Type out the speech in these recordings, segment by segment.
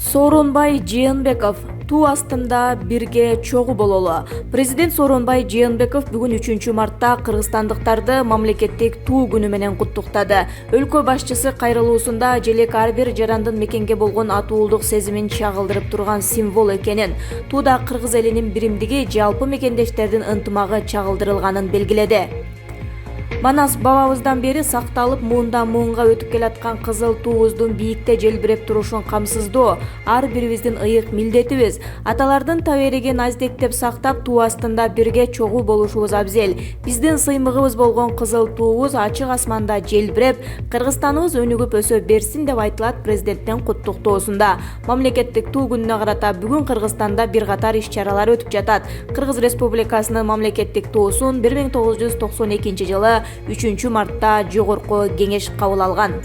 Сооронбай Жээнбеков туу астында бирге чогуу бололу. Президент Сооронбай Жээнбеков бүгүн 3-мартта кыргызстандыктарды мамлекеттик туу күнү менен куттуктады. Өлкө башчысы кайрылуусунда желек ар бир жарандын мекенге болгон атуулдук сезимин чагылдырып турган символ экенин, тууда кыргыз элинин биримдиги, жалпы мекендештердин ынтымагы чагылдырылганын белгиледи. Манас бабабыздан бери сакталып, муундан муунга өтүп келаткан кызыл туубуздун биикте желбиреп турушун камсыздоо ар бирибиздин ыйык милдетибиз. Аталардын таберигин аздектеп сактап, туу астында бирге чогуу болушубуз абзел. Биздин сыймыгыбыз болгон кызыл туубуз ачык асманда желбиреп, Кыргызстаныбыз өнүгүп өсө берсин деп айтылат президенттин куттуктоосунда. Мамлекеттик туу күнүнө карата бүгүн Кыргызстанда бир катар иш-чаралар өтүп жатат. Кыргыз Республикасынын мамлекеттик туусун 1992-жылы 3-мартта жогорку кеңеш кабыл алган.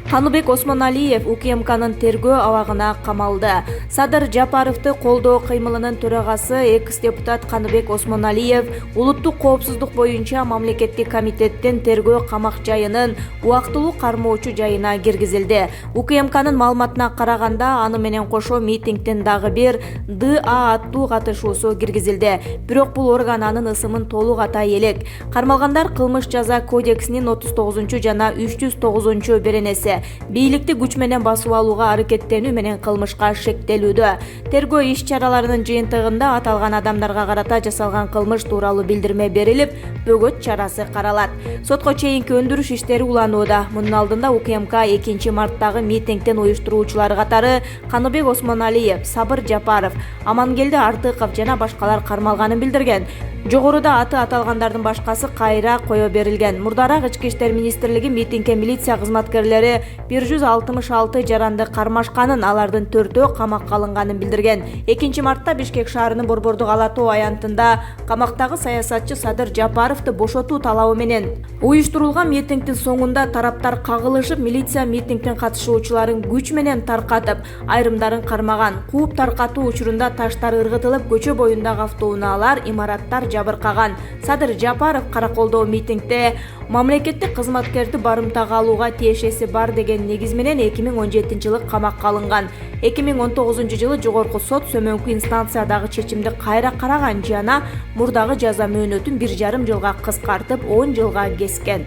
Каныбек Осмоналиев УКМКнын тергөө абагына камалды. Садыр Жапаровду колдоо кыймылынын төрагасы экс-депутат Каныбек Осмоналиев улуттук коопсуздук боюнча мамлекеттик комитеттин тергөө камак жайынын убактылуу кармоочу жайына киргизилди. УКМКнын маалыматына караганда, аны менен кошо митингдин дагы бир ДА аттуу катышуусу киргизилди. Бирок бул орган анын ысымын толук атай элек. Кармалгандар кылмыш жаза кодексинин 39 жана 309 беренеси бийликти күч менен басып алууга аракеттенүү менен кылмышка шектелүүдө. Тергөө иш-чараларынын жыйынтыгында аталган адамдарга карата жасалган кылмыш тууралуу билдирме берилип, бөгөт чарасы каралат. Сотко чейинки өндүрүш иштери уланууда. Мунун алдында УКМК 2-марттагы митингдин уюштуруучулары катары Каныбек Осмоналиев, Сабыр Жапаров, Амангелди Артыков жана башкалар кармалганын билдирген. Жогоруда аты аталгандардын башкасы кайра кое берилген. Мурдараак Ички иштер министрлиги митингге милиция кызматкерлери 166 жаранды кармашканын, алардын 4-өө камакка алынганын билдирген. 2-мартта Бишкек шаарынын Борбордук Ала Тоо аянтында камактагы саясатчы Садыр Жапаровду бошотуу талабы менен уюштурулган митингдин соңунда тараптар кагылышып, милиция митингдин катышуучуларын күч менен таркатып, айрымдарын кармаган. Кууп таркатуу учурунда таштар ыргытылып, көчө боюндагы автоунаалар, имараттар жабыркаган. Садыр Жапаров караколдоо митингде мамлекеттик кызматкерди барымтага алууга тиешеси бар деген негиз менен 2017-жылы камакка алынган. 2019-жылы жогорку сот сөмөңкү инстанциядагы чечимди кайра караган жана мурдагы жаза мөөнөтүн 1,5 жылга кыскартып 10 жылга кескен.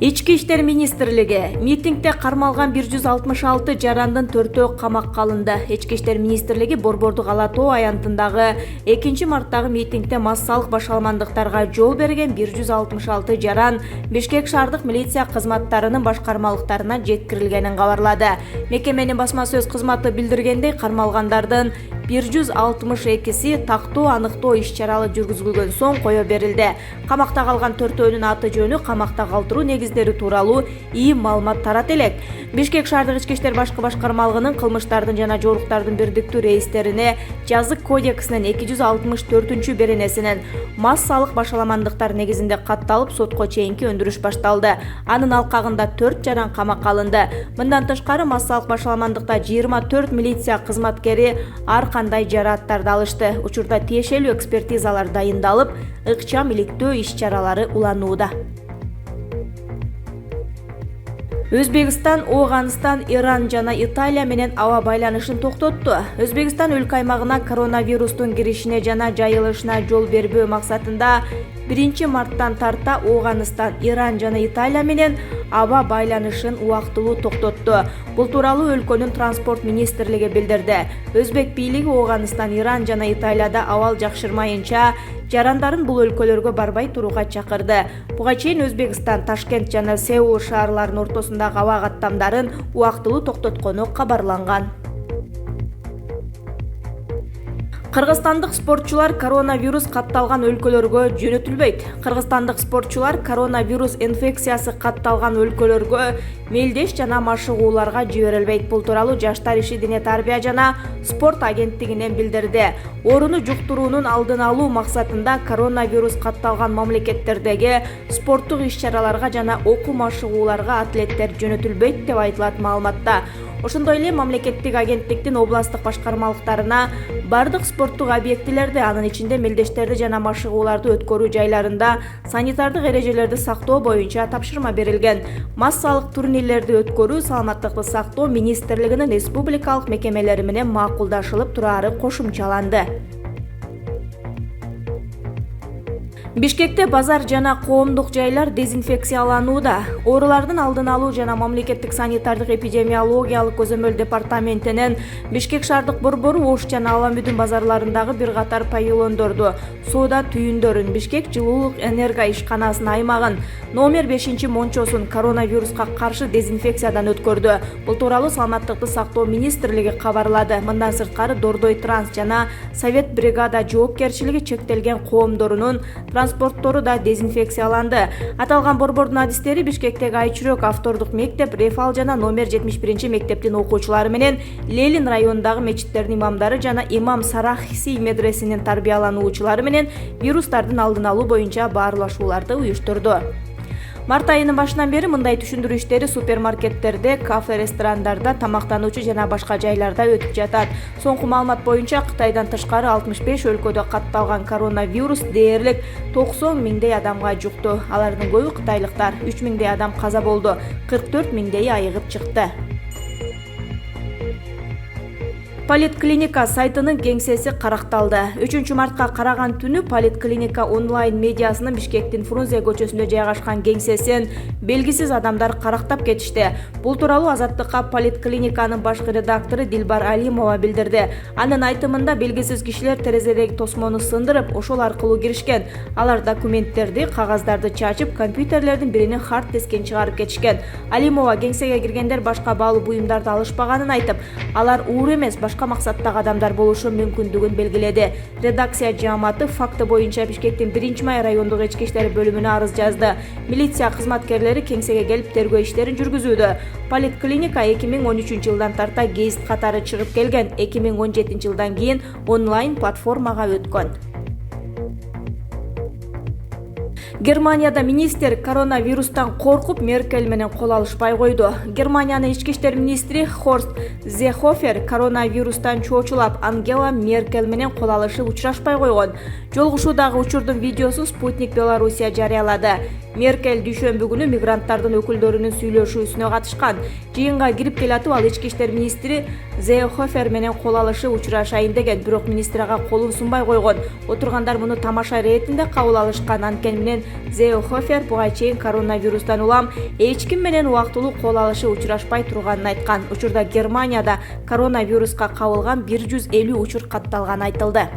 Ички иштер министрлиги митингде кармалган 166 жарандын 4-өө камакка алынды. Ички иштер министрлиги Борбордук Ала Тоо аянтындагы 2-марттагы митингде массалык башаламандыктарга жол берген 166 жаран Бишкек шаардык милиция кызматтарынын башкармалыктарына жеткирилгенин кабарлады. Мекеменин басма сөз кызматы билдиргендей, кармалгандардын 162-си тактоо аныктоо иш-чаралы жүргүзүлгөн соң кое берилди. Камакта калган 4-өөнүн аты жөнү, камакта калтыруу негиздери тууралуу маалымат тарат элек. Бишкек шаардык ички иштер башкармалыгынын кылмыштардын жана жоруктардын бирдиктүү рейстерине жазык кодексинин 264 беренесинин массалык башаламандыктар негизинде катталып, сотко чейинки өндүрүш башталды. Анын алкагында 4 жаран камакка алынды. Мындан тышкары массалык башаламандыкта 24 милиция кызматкери ар кандай жарааттарды алышты. Учурда тиешелүү экспертизалар дайындалып, ыкчам иликтөө иш-чаралары уланууда. Өзбекстан, Ооганстан, Иран жана Италия менен аба байланышын токтотту. Өзбекстан өлкө аймагына коронавирустун киришине жана жайылышына жол бербөө максатында 1-марттан тарта Ооганстан, Иран жана Италия менен аба байланышын убактылуу токтотту. Бул тууралуу өлкөнүн транспорт министрлиги билдирди. Өзбек бийлиги Ооганстан, Иран жана Италияда абал жакшырмайынча жарандарын бул өлкөлөргө барбай турууга чакырды. Буга чейин Өзбекстан Ташкент жана Сеул шаарларынын ортосундагы аба каттамдарын убактылуу токтоткону кабарланган. Кыргызстандык спортчулар коронавирус катталган өлкөлөргө жөнөтүлбөйт. Кыргызстандык спортчулар коронавирус инфекциясы катталган өлкөлөргө мелдеш жана машыгууларга жиберилбейт. Бул тууралуу Жаштар иши, дене тарбия жана спорт агенттигинен билдирди. Орууну жуктуруунун алдын алуу максатында коронавирус катталган мамлекеттердеги спорттук иш-чараларга жана окуу машыгууларга атлеттер жөнөтүлбөйт деп айтылат маалыматта. Ошондой эле мамлекеттик агенттиктин областтык башкармалыктарына бардык спорттук объектилерди, анын ичинде мелдештерди жана машыгууларды өткөрүү жайларында санитардык эрежелерди сактоо боюнча тапшырма берилген. Массалык турнирлерди өткөрүү саламаттыкты сактоо министрлигинин республикалык мекемелери менен макулдашылып турары кошумчаланды. Бишкекте базар жана коомдук жайлар дезинфекцияланууда. Оорулардын алдын алуу жана мамлекеттик санитардык эпидемиологиялык көзөмөл департаментинин Бишкек шаардык борбору Ош жана Аламүдүн базарларындагы бир катар павильондорду, соода түйүндөрүн, Бишкек жылуулук энерго ишканасынын аймагын, номер 5 мончосун коронавируска каршы дезинфекциядан өткөрдү. Бул тууралуу саламаттыкты сактоо министрлиги кабарлады. Мындан сырткары Дордой Транс жана Совет бригада жоопкерчилиги чектелген коомдорунун транспорттору да дезинфекцияланды. Аталган борбордун адистери Бишкектеги Айчүрөк автордук мектеп, Рефал жана номер 71 мектептин окуучулары менен Ленин районундагы мечиттердин имамдары жана Имам Сарахси медресенин тарбиялануучулары менен вирустардын алдын алуу боюнча баарлашууларды уюштурду. Март айынын башынан бери мындай түшүндүрүү иштери супермаркеттерде, кафе, ресторандарда, тамактануучу жана башка жайларда өтүп жатат. Соңку маалымат боюнча Кытайдан тышкары 65 өлкөдө катталган коронавирус дээрлик 90 миңдей адамга жукту. Алардын көбү кытайлыктар. 3 миңдей адам каза болду. 44 миңдей айыгып чыкты. Политклиника сайтынын кеңсеси каракталды. 3 мартка караган түнү Политклиника онлайн медиасынын Бишкектин Фрунзе көчөсүндө жайгашкан кеңсесин белгисиз адамдар карактап кетишти. Бул тууралуу Азаттыкка Политклиниканын башкы редактору Дилбар Алимова билдирди. Анын айтымында белгисиз кишилер терезедеги тосмону сындырып, ошол аркылуу киришкен. Алар документтерди, кагаздарды чачып, компьютерлердин биринин хард дискин чыгарып кетишкен. Алимова кеңсеге киргендер башка баалуу буюмдарды алышпаганын айтып, алар уур эмес, башка максаттагы адамдар болушу мүмкүндүгүн белгиледи. Редакция жааматы факты боюнча Бишкектин 1-май райондук ички иштер бөлүмүнө арыз жазды. Милиция кызматкерлери кеңсеге келип тергөө иштерин жүргүзүүдө. Политклиника 2013 жылдан тарта гейст катары чыгып келген. 2017 жылдан кийин онлайн платформага өткөн. Германияда министр коронавирустан коркуп Меркель менен кол алышпай койду. Германиянын ички иштер министри Хорст Зехофер коронавирустан чоочулап Ангела Меркель менен кол алышып учурашпай койгон. Жолугушуудагы учурдун видеосун Спутник Белоруссия жарыялады. Меркель дүйшөмбү күнү мигранттардын өкүлдөрүнүн сүйлөшүүсүнө катышкан. Жыйынга кирип келатып ал ички иштер министри Зехофер менен кол алышып учурашайын деген, бирок министр ага колун сунбай койгон. Отургандар муну тамаша иретинде кабыл алышкан. Анткени менен Зехофер буга чейин коронавирустан улам эч ким менен убактылуу кол алышып учурашпай турганын айткан. Учурда Германияда коронавируска кабылган 150 учур катталганы айтылды.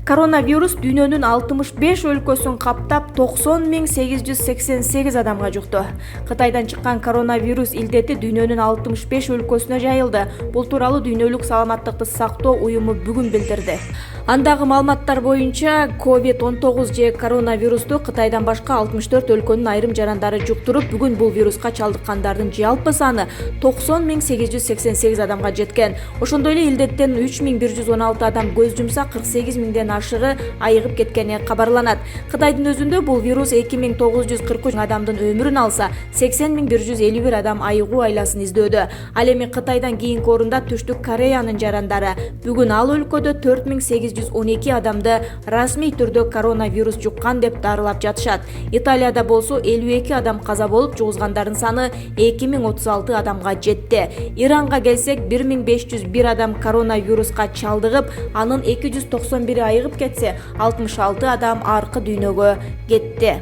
Коронавирус дүйнөнүн 65 өлкөсүн каптап 90.888 адамга жукту. Кытайдан чыккан коронавирус илдети дүйнөнүн 65 өлкөсүнө жайылды. Бул тууралуу Дүйнөлүк саламаттыкты сактоо уюму бүгүн билдирди. Андагы маалыматтар боюнча COVID-19 же коронавирусту Кытайдан башка 64 өлкөнүн айрым жарандары жуктуруп, бүгүн бул вируска чалдыккандардын жалпы саны 90.888 адамга жеткен. Ошондой эле илдеттен 3.116 адам көз жумса, 48 миңден ашыгы айыгып кеткени кабарланат. Кытайдын өзүндө бул вирус 2943 адамдын өмүрүн алса, 80.151 адам айыгуу айласын издөөдө. Ал эми Кытайдан кийинки орунда Түштүк Кореянын жарандары. Бүгүн ал өлкөдө 4812 адамды расмий түрдө коронавирус жуккан деп дарылап жатышат. Италияда болсо 52 адам каза болуп, жугузгандардын саны 2036 адамга жетти. Иранга келсек, 1501 адам коронавируска чалдыгып, анын 291 айыгып кетсе, 66 адам аркы дүйнөгө кетти.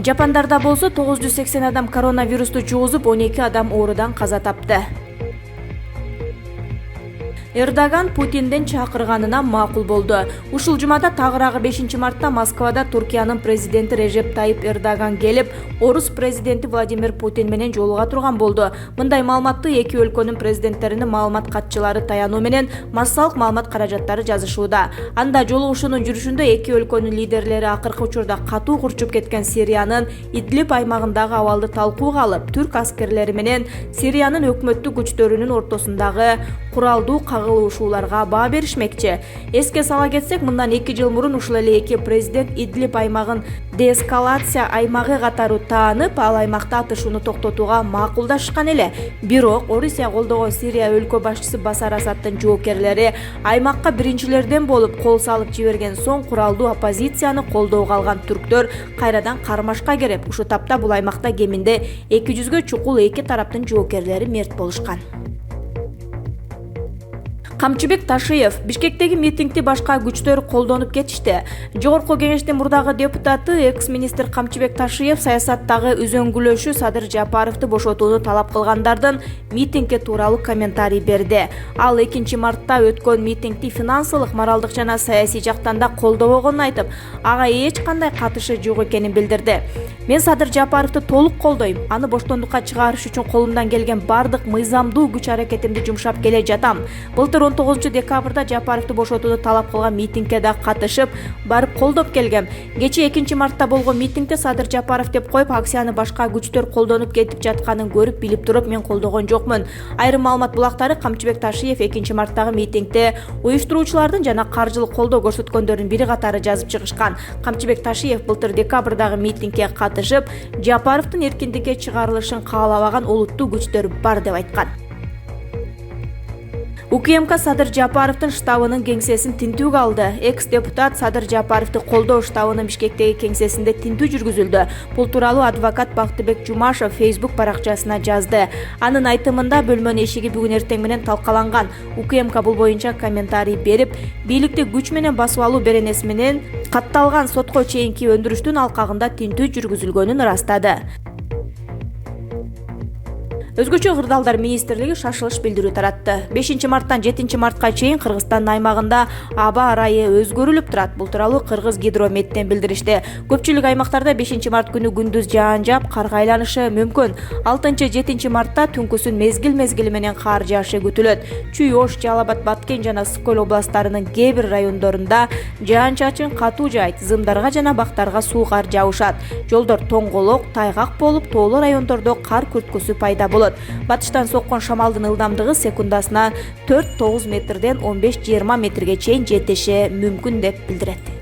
Жапандарда болсо 980 адам коронавирусту жугузуп, 12 адам оорудан каза тапты. Эрдоган Путинден чакырганына макул болду. Ушул жумада тагыраагы 5 мартта Москвада Туркиянын президенти Режеп Тайип Эрдоган келип, орус президенти Владимир Путин менен жолуга турган болду. Мындай маалыматты эки өлкөнүн президенттеринин маалымат катчылары таянуу менен массалык маалымат каражаттары жазышууда. Анда жолугушуунун жүрүшүндө эки өлкөнүн лидерлери акыркы учурда катуу курчуп кеткен Сириянын Идлиб аймагындагы абалды талкууга алып, түрк аскерлери менен Сириянын өкмөттүк күчтөрүнүн ортосундагы куралдуу кагылышууларга баа беришмекчи. Эске сала кетсек, мындан 2 жыл мурун ушул эле эки президент Идлиб аймагын деэскалация аймагы катары таанып, ал аймакта атышууну токтотууга макулдашкан эле. Бирок Орусия колдогон Сирия өлкө башчысы Басар Асадтын жоокерлери аймакка биринчилерден болуп кол салып жиберген соң куралдуу оппозицияны колдоого алган түрктөр кайрадан кармашка кереп, ушу тапта бул аймакта кеминде 200-гө чукул эки тараптын жоокерлери мерт болушкан. Камчыбек Ташиев Бишкектеги митингди башка күчтөр колдонуп кетишти. Жогорку кеңештин мурдагы депутаты экс-министр Камчыбек Ташиев саясаттагы үзөңгүлөшүү Садыр Жапаровду бошотууну талап кылгандардын митингге тууралуу комментарий берди. Ал 2 мартта өткөн митингди финансылык, моралдык жана саясий жактан да колдобогонун айтып, ага эч кандай катышы жок экенин билдирди. Мен Садыр Жапаровду толук колдойм. Аны боштондукка чыгарыш үчүн колумдан келген бардык мыйзамдуу күч-аракетимди жумшап келе жатам. Былтыр 19 декабрда Жапаровду бошотууну талап кылган митингге да катышып, барып колдоп келгем. Кече 2 мартта болгон митингде Садыр Жапаров деп коюп, акцияны башка күчтөр колдонуп кетип жатканын көрүп, билип туруп мен колдогон жокмун. Айрым маалымат булактары Камчыбек Ташиев 2 марттагы митингде уюштуруучулардын жана каржылык колдоо көрсөткөндөрдүн бири катары жазып чыгышкан. Камчыбек Ташиев былтыр декабрдагы митингге катышып, Жапаровдун эркиндикке чыгарылышын каалабаган олуттуу күчтөр бар деп айткан. УКМК Садыр Жапаровдун штабынын кеңсесин тинтүүгө алды. Экс-депутат Садыр Жапаровду колдоо штабынын Бишкектеги кеңсесинде тинтүү жүргүзүлдү. Бул тууралуу адвокат Бактыбек Жумашев Facebook баракчасына жазды. Анын айтымында бөлмөнүн эшиги бүгүн эртең менен талкаланган. УКМК бул боюнча комментарий берип, бийликти күч менен басып алуу беренеси менен катталган сотко чейинки өндүрүштүн алкагында тинтүү жүргүзүлгөнүн ырастады. Өзгөчө кырдаалдар министрлиги шашылыш билдирүү таратты. 5 марттан 7 мартка чейин Кыргызстандын аймагында аба ырайы өзгөрүлүп турат. Бул тууралуу Кыргыз гидрометтен билдиришти. Көпчүлүк аймактарда 5 март күнү күндүз жаан жаап, карга айланышы мүмкүн. 6-7 мартта түнкүсүн мезгил менен кар жаашы күтүлөт. Чүй, Ош, Жалал Абад, Баткен жана Ысык-Көл областарынын кээ бир райондорунда жаан-чачын катуу жаайт. Зымдарга жана бактарга суу кар жаушат. Жолдор тоңголок, тайгак болуп, тоолуу райондордо кар күрткүсү пайда болот. Батыштан соккон шамалдын ылдамдыгы секундасына 4-9 метрден 15-20 метрге чейин жетиши мүмкүн деп билдирет.